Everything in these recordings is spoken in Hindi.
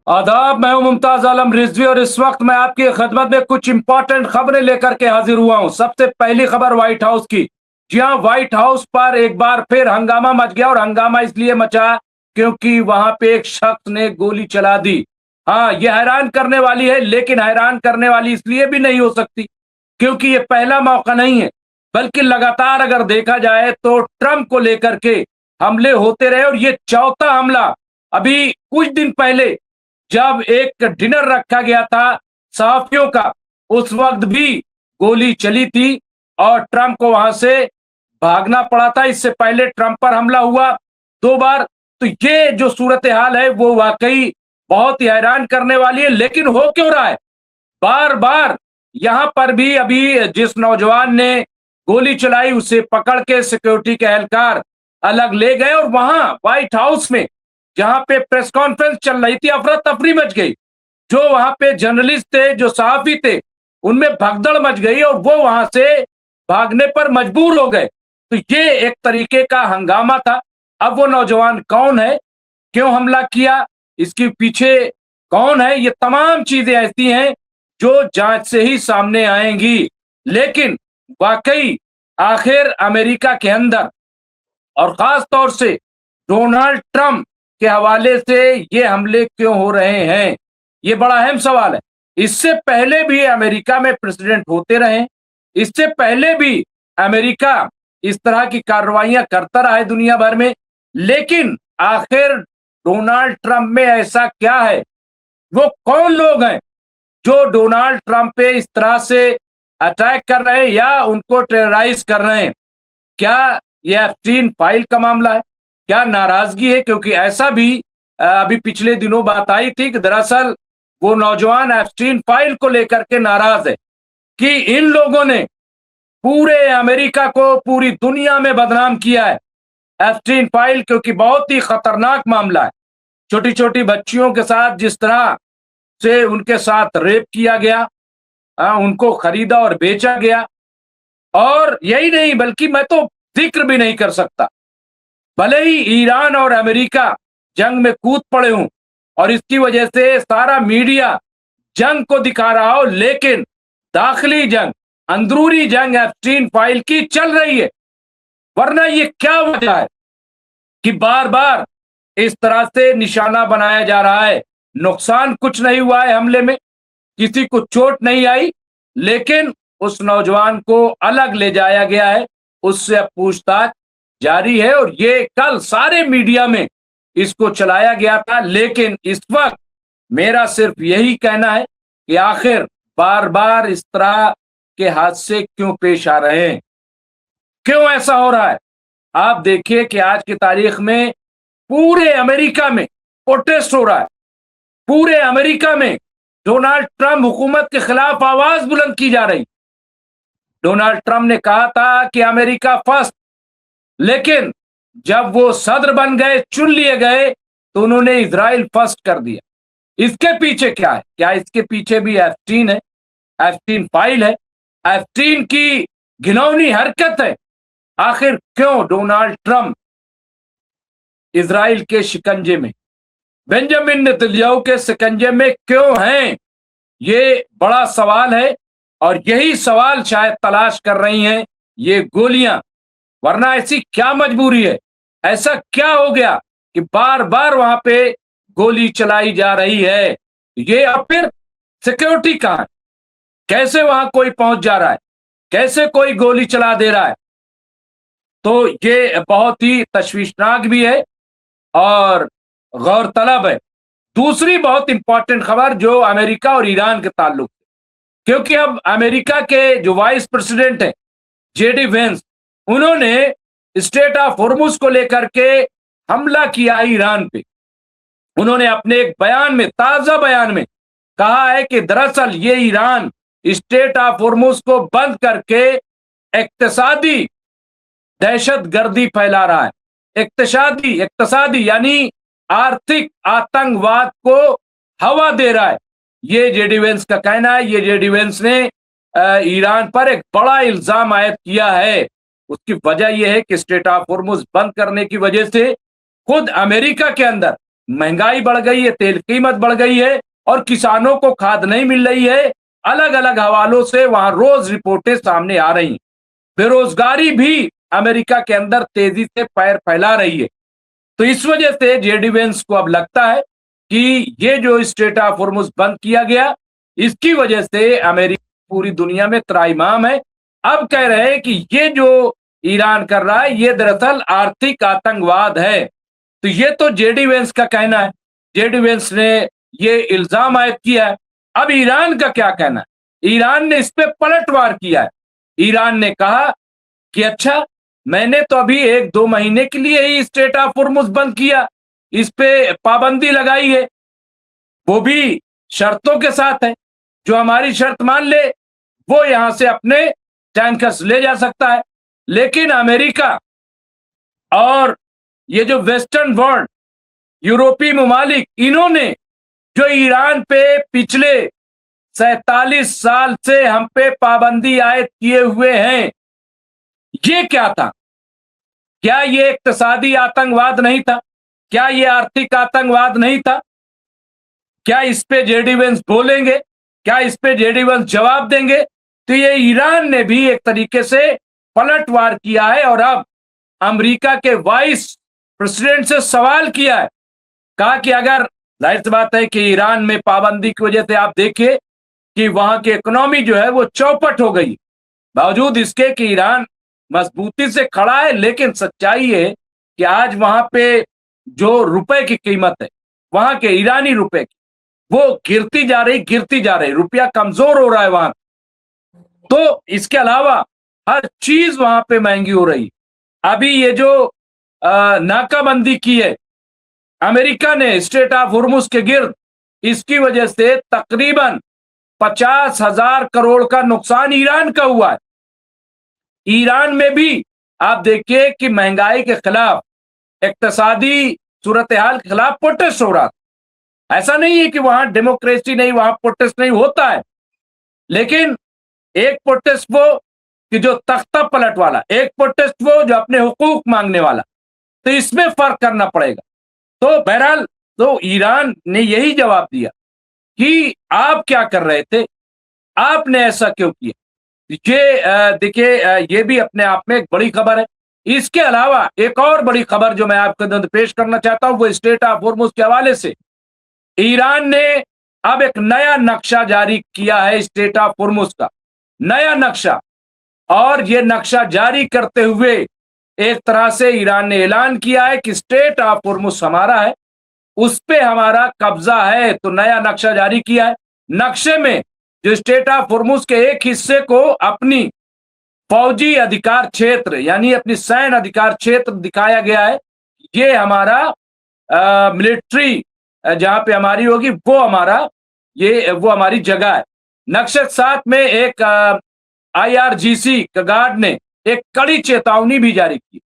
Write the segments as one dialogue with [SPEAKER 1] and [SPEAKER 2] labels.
[SPEAKER 1] आदाब, मैं हूं मुमताज आलम रिजवी और इस वक्त मैं आपकी खिदमत में कुछ इंपॉर्टेंट खबरें लेकर के हाजिर हुआ हूं। सबसे पहली खबर व्हाइट हाउस की। जी हां, व्हाइट हाउस पर एक बार फिर हंगामा मच गया और हंगामा इसलिए मचा क्योंकि वहां पे एक शख्स ने गोली चला दी। हाँ, यह हैरान करने वाली है, लेकिन हैरान करने वाली इसलिए भी नहीं हो सकती क्योंकि ये पहला मौका नहीं है, बल्कि लगातार अगर देखा जाए तो ट्रंप को लेकर के हमले होते रहे और ये चौथा हमला। अभी कुछ दिन पहले जब एक डिनर रखा गया था सहाफियों का, उस वक्त भी गोली चली थी और ट्रंप को वहां से भागना पड़ा था। इससे पहले ट्रंप पर हमला हुआ 2 बार। तो ये जो सूरत हाल है वो वाकई बहुत ही हैरान करने वाली है। लेकिन हो क्यों रहा है बार बार? यहां पर भी अभी जिस नौजवान ने गोली चलाई उसे पकड़ के सिक्योरिटी के एहलकार अलग ले गए और वहां व्हाइट हाउस में जहां पे प्रेस कॉन्फ्रेंस चल रही थी, अफरा तफरी मच गई। जो वहां पे जर्नलिस्ट थे, जो सहाफी थे, उनमें भगदड़ मच गई और वो वहां से भागने पर मजबूर हो गए। तो ये एक तरीके का हंगामा था। अब वो नौजवान कौन है, क्यों हमला किया, इसके पीछे कौन है, ये तमाम चीजें ऐसी हैं जो जांच से ही सामने आएंगी। लेकिन वाकई आखिर अमेरिका के अंदर और खास तौर से डोनाल्ड ट्रंप के हवाले से ये हमले क्यों हो रहे हैं, ये बड़ा अहम सवाल है। इससे पहले भी अमेरिका में प्रेसिडेंट होते रहे, इससे पहले भी अमेरिका इस तरह की कार्रवाइयां करता रहा है दुनिया भर में। लेकिन आखिर डोनाल्ड ट्रंप में ऐसा क्या है, वो कौन लोग हैं जो डोनाल्ड ट्रंप पे इस तरह से अटैक कर रहे हैं या उनको टेरराइज कर रहे हैं? क्या यह एप्स्टीन फाइल का मामला है? क्या नाराजगी है? क्योंकि ऐसा भी अभी पिछले दिनों बात आई थी कि दरअसल वो नौजवान एप्स्टीन फाइल को लेकर के नाराज है कि इन लोगों ने पूरे अमेरिका को पूरी दुनिया में बदनाम किया है। एप्स्टीन फाइल क्योंकि बहुत ही खतरनाक मामला है। छोटी छोटी बच्चियों के साथ जिस तरह से उनके साथ रेप किया गया, उनको खरीदा और बेचा गया। और यही नहीं, बल्कि मैं तो जिक्र भी नहीं कर सकता, भले ही ईरान और अमेरिका जंग में कूद पड़े हों और इसकी वजह से सारा मीडिया जंग को दिखा रहा हो, लेकिन दाखिली जंग, अंदरूनी जंग एप्स्टीन फाइल की चल रही है। वरना ये क्या वजह है कि बार बार इस तरह से निशाना बनाया जा रहा है? नुकसान कुछ नहीं हुआ है हमले में, किसी को चोट नहीं आई, लेकिन उस नौजवान को अलग ले जाया गया है, उससे अब पूछताछ जारी है और ये कल सारे मीडिया में इसको चलाया गया था। लेकिन इस वक्त मेरा सिर्फ यही कहना है कि आखिर बार बार इस तरह के हादसे क्यों पेश आ रहे हैं, क्यों ऐसा हो रहा है? आप देखिए कि आज की तारीख में पूरे अमेरिका में प्रोटेस्ट हो रहा है। पूरे अमेरिका में डोनाल्ड ट्रंप हुकूमत के खिलाफ आवाज बुलंद की जा रही। डोनाल्ड ट्रंप ने कहा था कि अमेरिका फर्स्ट, लेकिन जब वो सदर बन गए, चुन लिए गए, तो उन्होंने इजराइल फर्स्ट कर दिया। इसके पीछे क्या है? क्या इसके पीछे भी एप्स्टीन है, एप्स्टीन फाइल है, एप्स्टीन की घिनौनी हरकत है? आखिर क्यों डोनाल्ड ट्रंप इजराइल के शिकंजे में, बेंजामिन नेतन्याहू के शिकंजे में क्यों हैं? ये बड़ा सवाल है और यही सवाल शायद तलाश कर रही हैं ये गोलियां। वरना ऐसी क्या मजबूरी है, ऐसा क्या हो गया कि बार बार वहां पे गोली चलाई जा रही है? ये अब फिर सिक्योरिटी कहां है? कैसे वहां कोई पहुंच जा रहा है? कैसे कोई गोली चला दे रहा है? तो ये बहुत ही तशवीशनाक भी है और गौरतलब है। दूसरी बहुत इंपॉर्टेंट खबर जो अमेरिका और ईरान के ताल्लुक, क्योंकि अब अमेरिका के जो वाइस प्रेसिडेंट हैं जेडी वेंस, उन्होंने स्टेट ऑफ हॉर्मुज को लेकर के हमला किया ईरान पे। उन्होंने अपने एक बयान में, ताजा बयान में कहा है कि दरअसल ये ईरान स्टेट ऑफ हॉर्मुज को बंद करके इक्तिसादी दहशत गर्दी फैला रहा है। इक्तिसादी यानी आर्थिक आतंकवाद को हवा दे रहा है, ये जेडी वेंस का कहना है। ये जेडी वेंस ने ईरान पर एक बड़ा इल्जाम आयद किया है। उसकी वजह यह है कि स्टेट ऑफ हॉर्मुज बंद करने की वजह से खुद अमेरिका के अंदर महंगाई बढ़ गई है, तेल कीमत बढ़ गई है और किसानों को खाद नहीं मिल रही है। अलग अलग हवालों से वहां रोज रिपोर्टें सामने आ रही हैं। बेरोजगारी भी अमेरिका के अंदर तेजी से पैर फैला रही है। तो इस वजह से जेडी वेंस को अब लगता है कि ये जो स्ट्रेट ऑफ हॉर्मुज बंद किया गया, इसकी वजह से अमेरिका पूरी दुनिया में त्राईमाम है। अब कह रहे हैं कि ये जो ईरान कर रहा है ये दरअसल आर्थिक आतंकवाद है। तो ये तो जेडी वेंस का कहना है, जेडी वेंस ने ये इल्जाम आयद किया है। अब ईरान का क्या कहना है? ईरान ने इस पे पलटवार किया है। ईरान ने कहा कि अच्छा, मैंने तो अभी 1-2 महीने के लिए ही स्ट्रेट ऑफ हॉर्मुज बंद किया, इस पे पाबंदी लगाई है, वो भी शर्तों के साथ है। जो हमारी शर्त मान ले वो यहां से अपने टैंकर्स ले जा सकता है। लेकिन अमेरिका और ये जो वेस्टर्न वर्ल्ड, यूरोपीय ममालिक, इन्होंने जो ईरान पे पिछले 47 साल से हम पे पाबंदी आयद किए हुए हैं, ये क्या था? क्या ये इक्तिसादी आतंकवाद नहीं था? क्या ये आर्थिक आतंकवाद नहीं था? क्या इस पे जेडी वेंस बोलेंगे? क्या इस पे जेडी वेंस जवाब देंगे? तो ये ईरान ने भी एक तरीके से पलटवार किया है और अब अमेरिका के वाइस प्रेसिडेंट से सवाल किया है। कहा कि अगर, जाहिर सी बात है कि ईरान में पाबंदी की वजह से आप देखिए कि वहां की इकोनॉमी जो है वो चौपट हो गई, बावजूद इसके कि ईरान मजबूती से खड़ा है। लेकिन सच्चाई है कि आज वहां पे जो रुपए की कीमत है, वहां के ईरानी रुपए की, वो गिरती जा रही, रुपया कमजोर हो रहा है वहां। तो इसके अलावा हर चीज वहां पे महंगी हो रही। अभी ये जो नाकाबंदी की है अमेरिका ने स्ट्रेट ऑफ हॉर्मुज के गिर्द, इसकी वजह से तकरीबन 50,000 करोड़ का नुकसान ईरान का हुआ है। ईरान में भी आप देखिए कि महंगाई के खिलाफ, इक्तिसादी सूरत हाल के खिलाफ प्रोटेस्ट हो रहा था। ऐसा नहीं है कि वहां डेमोक्रेसी नहीं, वहां प्रोटेस्ट नहीं होता है, लेकिन एक प्रोटेस्ट वो कि जो तख्ता पलट वाला, एक प्रोटेस्ट वो जो अपने हुकूक मांगने वाला। तो इसमें फर्क करना पड़ेगा। तो बहरहाल, तो ईरान ने यही जवाब दिया कि आप क्या कर रहे थे, आपने ऐसा क्यों किया। ये देखिए, ये भी अपने आप में एक बड़ी खबर है। इसके अलावा एक और बड़ी खबर जो मैं आपके अंदर पेश करना चाहता हूं वो स्ट्रेट ऑफ हॉर्मुज के हवाले से। ईरान ने अब एक नया नक्शा जारी किया है, स्ट्रेट ऑफ हॉर्मुज का नया नक्शा। और ये नक्शा जारी करते हुए एक तरह से ईरान ने ऐलान किया है कि स्ट्रेट ऑफ हॉर्मुज हमारा है, उस पे हमारा कब्जा है। तो नया नक्शा जारी किया है। नक्शे में जो स्ट्रेट ऑफ हॉर्मुज के एक हिस्से को अपनी फौजी अधिकार क्षेत्र यानी अपनी सैन्य अधिकार क्षेत्र दिखाया गया है। ये हमारा मिलिट्री जहां पे हमारी होगी वो हमारा, ये वो हमारी जगह है। नक्शे के साथ में एक आईआरजीसी का गार्ड ने एक कड़ी चेतावनी भी जारी की,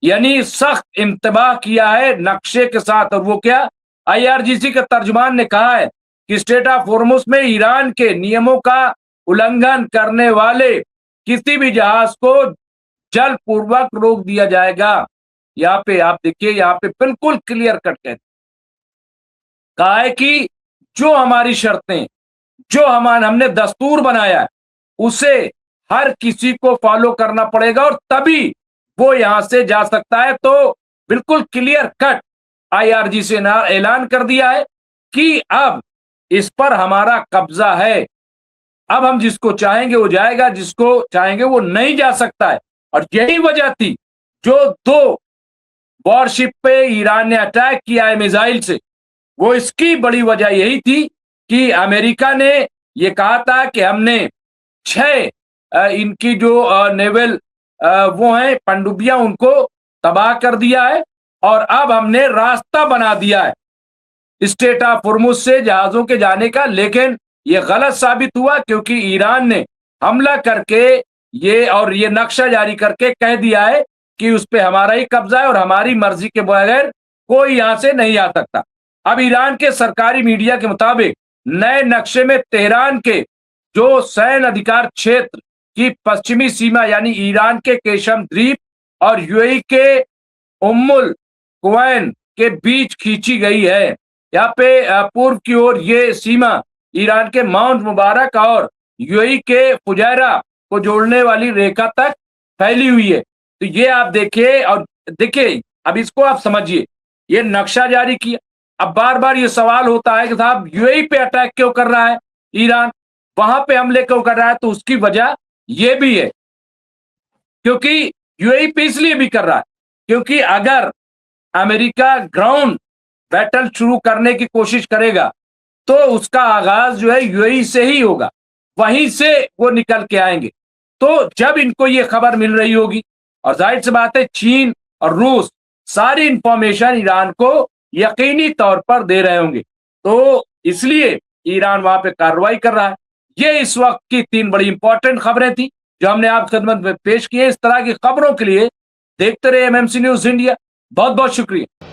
[SPEAKER 1] यानी सख्त इंतबाह किया है नक्शे के साथ। और वो क्या, आईआरजीसी के तर्जुमान ने कहा है कि स्ट्रेट ऑफ हॉर्मुज में ईरान के नियमों का उल्लंघन करने वाले किसी भी जहाज को जल पूर्वक रोक दिया जाएगा। यहाँ पे आप देखिए, यहाँ पे बिल्कुल क्लियर कट कहते, कहा है कि जो हमारी शर्तें, जो हमने दस्तूर बनाया है, उसे हर किसी को फॉलो करना पड़ेगा और तभी वो यहां से जा सकता है। तो बिल्कुल क्लियर कट आईआरजी ने ऐलान कर दिया है कि अब इस पर हमारा कब्जा है। अब हम जिसको चाहेंगे वो जाएगा, जिसको चाहेंगे वो नहीं जा सकता है। और यही वजह थी जो 2 वॉरशिप पे ईरान ने अटैक किया है मिसाइल से, वो इसकी बड़ी वजह यही थी कि अमेरिका ने ये कहा था कि हमने 6 इनकी जो नेवल वो हैं पनडुब्बियां, उनको तबाह कर दिया है। और अब हमने रास्ता बना दिया है स्ट्रेट ऑफ हॉर्मुज से जहाजों के जाने का। लेकिन ये गलत साबित हुआ क्योंकि ईरान ने हमला करके ये नक्शा जारी करके कह दिया है कि उस पे हमारा ही कब्जा है और हमारी मर्जी के बगैर कोई यहां से नहीं आ सकता। अब ईरान के सरकारी मीडिया के मुताबिक नए नक्शे में तेहरान के जो सैन्य अधिकार क्षेत्र की पश्चिमी सीमा यानी ईरान के केशम द्वीप और यूएई के उम्मुल कुवैन के बीच खींची गई है। यहाँ पे पूर्व की ओर ये सीमा ईरान के माउंट मुबारक और यूएई के फुजैरा को जोड़ने वाली रेखा तक फैली हुई है। तो ये आप देखिए और देखिए, अब इसको आप समझिए, ये नक्शा जारी किया। अब बार बार ये सवाल होता है कि साहब यूएई पे अटैक क्यों कर रहा है ईरान, वहां पे हमले क्यों कर रहा है? तो उसकी वजह ये भी है, क्योंकि यूएई पे इसलिए भी कर रहा है क्योंकि अगर अमेरिका ग्राउंड बैटल शुरू करने की कोशिश करेगा तो उसका आगाज जो है यूएई से ही होगा, वहीं से वो निकल के आएंगे। तो जब इनको ये खबर मिल रही होगी, और जाहिर सी बात है चीन और रूस सारी इंफॉर्मेशन ईरान को यकीनी तौर पर दे रहे होंगे, तो इसलिए ईरान वहां पे कार्रवाई कर रहा है। ये इस वक्त की 3 बड़ी इंपॉर्टेंट खबरें थी जो हमने आप खिदमत में पेश की है। इस तरह की खबरों के लिए देखते रहे एमएमसी न्यूज इंडिया। बहुत बहुत शुक्रिया।